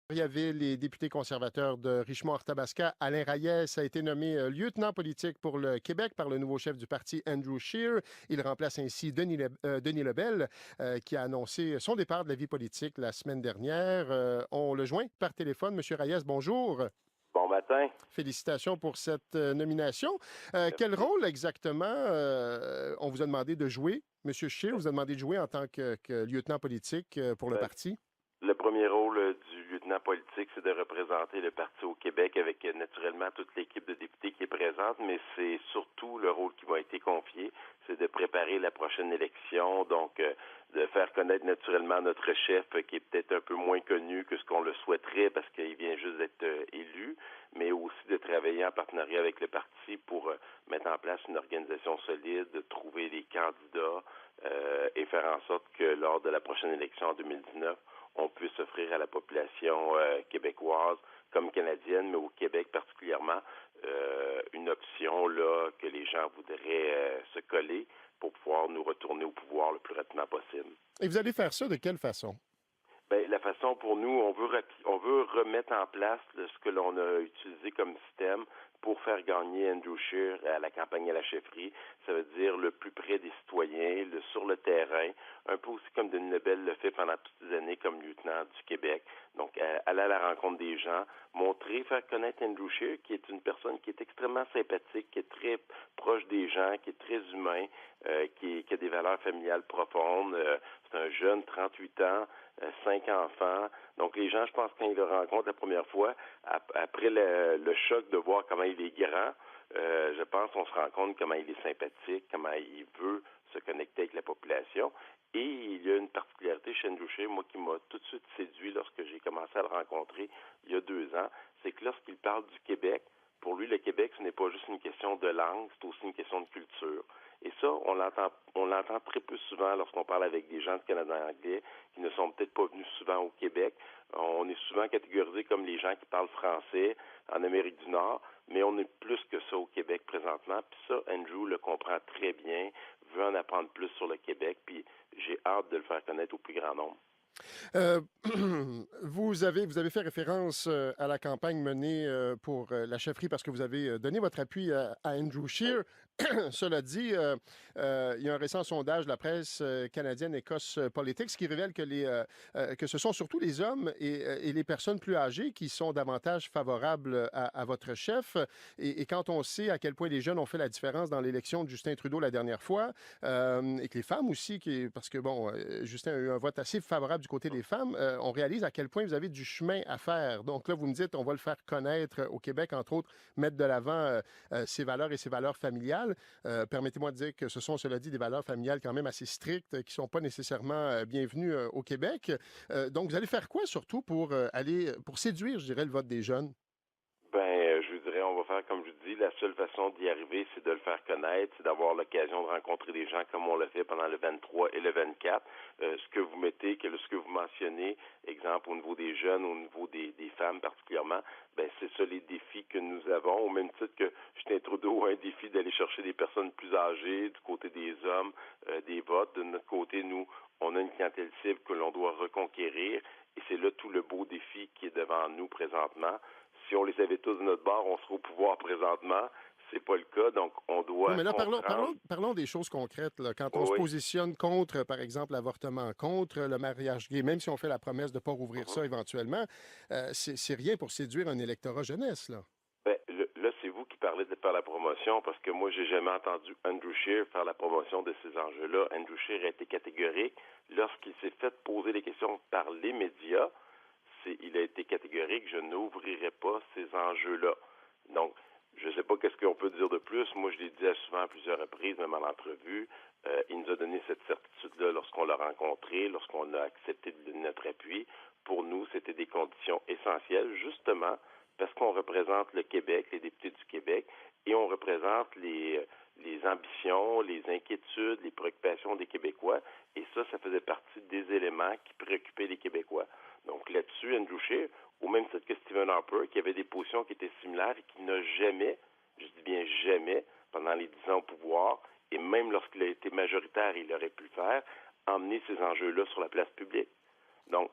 Victoriaville, les députés conservateurs de Richmond-Arthabasca, Alain Reyes, a été nommé lieutenant politique pour le Québec par le nouveau chef du parti, Andrew Scheer. Il remplace ainsi Denis Lebel, qui a annoncé son départ de la vie politique la semaine dernière. On le joint par téléphone. Monsieur Reyes, bonjour. Bon matin. Félicitations pour cette nomination. Quel Merci. rôle exactement on vous a demandé de jouer? Monsieur Scheer vous a demandé de jouer en tant que lieutenant politique pour le Ben, parti? le premier rôle du lieutenant politique, c'est de représenter le parti au Québec avec naturellement toute l'équipe de députés qui est présente, mais c'est surtout le rôle qui m'a été confié, c'est de préparer la prochaine élection, donc de faire connaître naturellement notre chef qui est peut-être un peu moins connu que ce qu'on le souhaiterait parce qu'il vient juste d'être élu, mais aussi de travailler en partenariat avec le parti pour mettre en place une organisation solide, de trouver des candidats et faire en sorte que lors de la prochaine élection en 2019, on puisse offrir à la population québécoise comme canadienne, mais au Québec particulièrement, une option là que les gens voudraient se coller pour pouvoir nous retourner au pouvoir le plus rapidement possible. Et vous allez faire ça de quelle façon? Ben, la façon pour nous, on veut remettre en place ce que l'on a utilisé comme système pour faire gagner Andrew Scheer à la campagne à la chefferie. Ça veut dire le plus près des citoyens, sur le terrain, un peu aussi comme Denis Lebel le fait pendant toutes ces années comme lieutenant du Québec. Donc, aller à la rencontre des gens, montrer, faire connaître Andrew Scheer, qui est une personne qui est extrêmement sympathique, qui est très proche des gens, qui est très humain, qui a des valeurs familiales profondes. C'est un jeune, 38 ans, 5 enfants. Donc, les gens, je pense, quand ils le rencontrent la première fois, après le choc de voir comment il est grand, je pense qu'on se rend compte comment il est sympathique, comment il veut se connecter avec la population. Et il y a une particularité chez Andrew Scheer, moi, qui m'a tout de suite séduit lorsque j'ai commencé à le rencontrer il y a 2 ans, c'est que lorsqu'il parle du Québec, pour lui, le Québec, ce n'est pas juste une question de langue, c'est aussi une question de culture. Et ça, on l'entend très peu souvent lorsqu'on parle avec des gens du Canada anglais qui ne sont peut-être pas venus souvent au Québec. On est souvent catégorisé comme les gens qui parlent français en Amérique du Nord, mais on est plus que ça au Québec présentement. Puis ça, Andrew le comprend très bien, veut en apprendre plus sur le Québec, puis j'ai hâte de le faire connaître au plus grand nombre. Euh, vous avez fait référence à la campagne menée pour la chefferie parce que vous avez donné votre appui à Andrew Oui. Scheer. Cela dit, il y a un récent sondage de la presse canadienne Écosse Politics qui révèle que ce sont surtout les hommes et les personnes plus âgées qui sont davantage favorables à votre chef. Et quand on sait à quel point les jeunes ont fait la différence dans l'élection de Justin Trudeau la dernière fois, et que les femmes aussi, parce que bon, Justin a eu un vote assez favorable du côté des femmes, on réalise à quel point vous avez du chemin à faire. Donc là, vous me dites, on va le faire connaître au Québec, entre autres, mettre de l'avant ses valeurs et ses valeurs familiales. Permettez-moi de dire que ce sont, cela dit, des valeurs familiales quand même assez strictes qui ne sont pas nécessairement bienvenues au Québec. Donc, vous allez faire quoi surtout pour séduire, je dirais, le vote des jeunes? Ben, je vous dirais, on va faire comme je vous dis, la seule façon d'y arriver, c'est de le faire connaître, c'est d'avoir l'occasion de rencontrer des gens comme on l'a fait pendant le 23 et le 24. Ce que vous mettez, ce que vous mentionnez, exemple au niveau des jeunes, au niveau des femmes particulièrement, ben c'est ça les défis que nous avons, au même titre que Justin Trudeau a un défi d'aller chercher des personnes plus âgées, du côté des hommes, des votes. De notre côté, nous, on a une clientèle cible que l'on doit reconquérir, et c'est là tout le beau défi qui est devant nous présentement. Si on les avait tous de notre bord, on serait au pouvoir présentement. C'est pas le cas, donc on Oui, doit mais là, comprendre. parlons des choses concrètes, là. Quand on se Oui, positionne contre, par exemple, l'avortement, contre le mariage gay, même si on fait la promesse de ne pas rouvrir oui. ça éventuellement, c'est rien pour séduire un électorat jeunesse, là. Ben, là, c'est vous qui parlez de faire la promotion, parce que moi, j'ai jamais entendu Andrew Scheer faire la promotion de ces enjeux-là. Andrew Scheer a été catégorique. Lorsqu'il s'est fait poser les questions par les médias, il a été catégorique, je n'ouvrirai pas ces enjeux-là. Donc, je ne sais pas qu'est-ce qu'on peut dire de plus. Moi, je l'ai dit souvent à plusieurs reprises, même en entrevue. Il nous a donné cette certitude-là lorsqu'on l'a rencontré, lorsqu'on a accepté de donner notre appui. Pour nous, c'était des conditions essentielles, justement, parce qu'on représente le Québec, les députés du Québec, et on représente les ambitions, les inquiétudes, les préoccupations des Québécois. Et ça faisait partie des éléments qui préoccupaient les Québécois. Donc là-dessus, Andrew Scheer, au même titre que Stephen Harper, qui avait des positions qui étaient similaires et qui n'a jamais, je dis bien jamais, pendant les 10 ans au pouvoir, et même lorsqu'il a été majoritaire, il aurait pu le faire, emmener ces enjeux-là sur la place publique. Donc,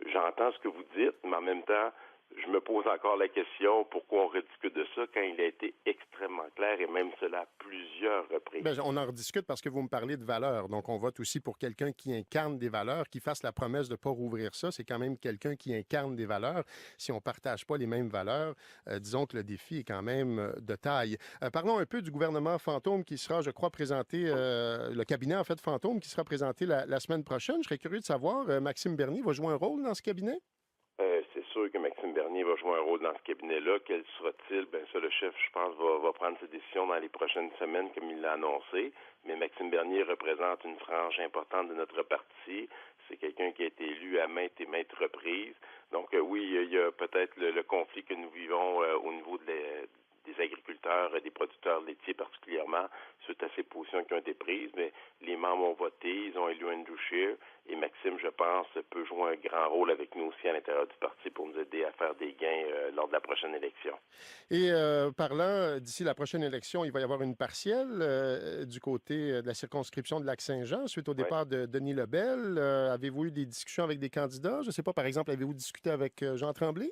j'entends ce que vous dites, mais en même temps, je me pose encore la question pourquoi on rediscute de ça quand il a été extrêmement clair et même cela à plusieurs reprises. Bien, on en rediscute parce que vous me parlez de valeurs. Donc, on vote aussi pour quelqu'un qui incarne des valeurs, qui fasse la promesse de ne pas rouvrir ça. C'est quand même quelqu'un qui incarne des valeurs. Si on ne partage pas les mêmes valeurs, disons que le défi est quand même de taille. Parlons un peu du gouvernement fantôme qui sera, je crois, présenté, le cabinet, en fait, fantôme, qui sera présenté la semaine prochaine. Je serais curieux de savoir, Maxime Bernier va jouer un rôle dans ce cabinet? C'est sûr que Maxime Bernier va jouer un rôle dans ce cabinet-là. Quel sera-t-il? Bien, ça, le chef, je pense, va prendre ses décisions dans les prochaines semaines, comme il l'a annoncé. Mais Maxime Bernier représente une frange importante de notre parti. C'est quelqu'un qui a été élu à maintes et maintes reprises. Donc, oui, il y a peut-être le conflit que nous vivons au niveau des agriculteurs, des producteurs laitiers particulièrement, suite à ces positions qui ont été prises, mais les membres ont voté, ils ont élu Andrew Scheer, et Maxime, je pense, peut jouer un grand rôle avec nous aussi à l'intérieur du parti pour nous aider à faire des gains lors de la prochaine élection. Et parlant, d'ici la prochaine élection, il va y avoir une partielle du côté de la circonscription de Lac-Saint-Jean suite au Ouais. départ de Denis Lebel. Avez-vous eu des discussions avec des candidats? Je ne sais pas, par exemple, avez-vous discuté avec Jean Tremblay?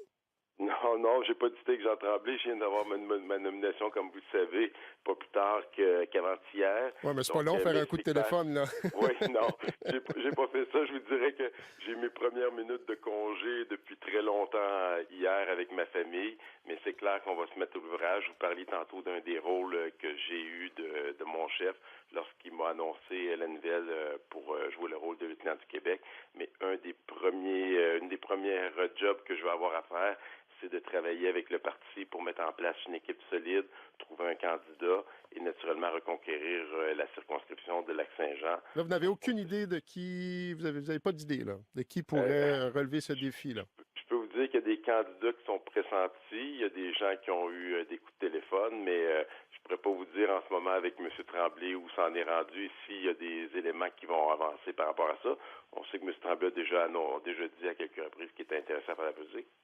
Non, j'ai pas discuté avec Jean Tremblay. Je viens d'avoir ma nomination, comme vous le savez, pas plus tard qu'avant-hier. Oui, mais c'est pas Donc, long faire mais un coup de c'est clair. téléphone, là. Oui, non, j'ai pas fait ça. Je vous dirais que j'ai mes premières minutes de congé depuis très longtemps hier avec ma famille, mais c'est clair qu'on va se mettre au l'ouvrage. Vous parliez tantôt d'un des rôles que j'ai eu de mon chef lorsqu'il m'a annoncé la nouvelle pour jouer le rôle de lieutenant du Québec. Mais une des premières jobs que je vais avoir à faire, c'est de travailler avec le parti pour mettre en place une équipe solide, trouver un candidat et naturellement reconquérir la circonscription de Lac-Saint-Jean. Là, vous n'avez aucune idée de qui... Vous avez pas d'idée, là, de qui pourrait relever ce défi, là. Je peux vous dire qu'il y a des candidats qui sont pressentis, il y a des gens qui ont eu des coups de téléphone, mais je ne pourrais pas vous dire en ce moment avec M. Tremblay où ça en est rendu et s'il y a des éléments qui vont avancer par rapport à ça. On sait que M. Tremblay a déjà dit à quelques reprises qu'il était intéressé à faire la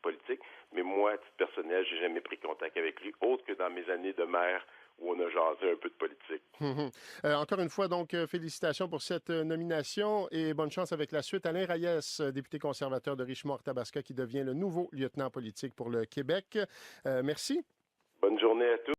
politique, mais moi, à titre personnel, j'ai jamais pris contact avec lui, autre que dans mes années de maire où on a jasé un peu de politique. Encore une fois, donc, félicitations pour cette nomination et bonne chance avec la suite. Alain Reyes, député conservateur de Richemont-Arthabasca, qui devient le nouveau lieutenant politique pour le Québec. Merci. Bonne journée à tous.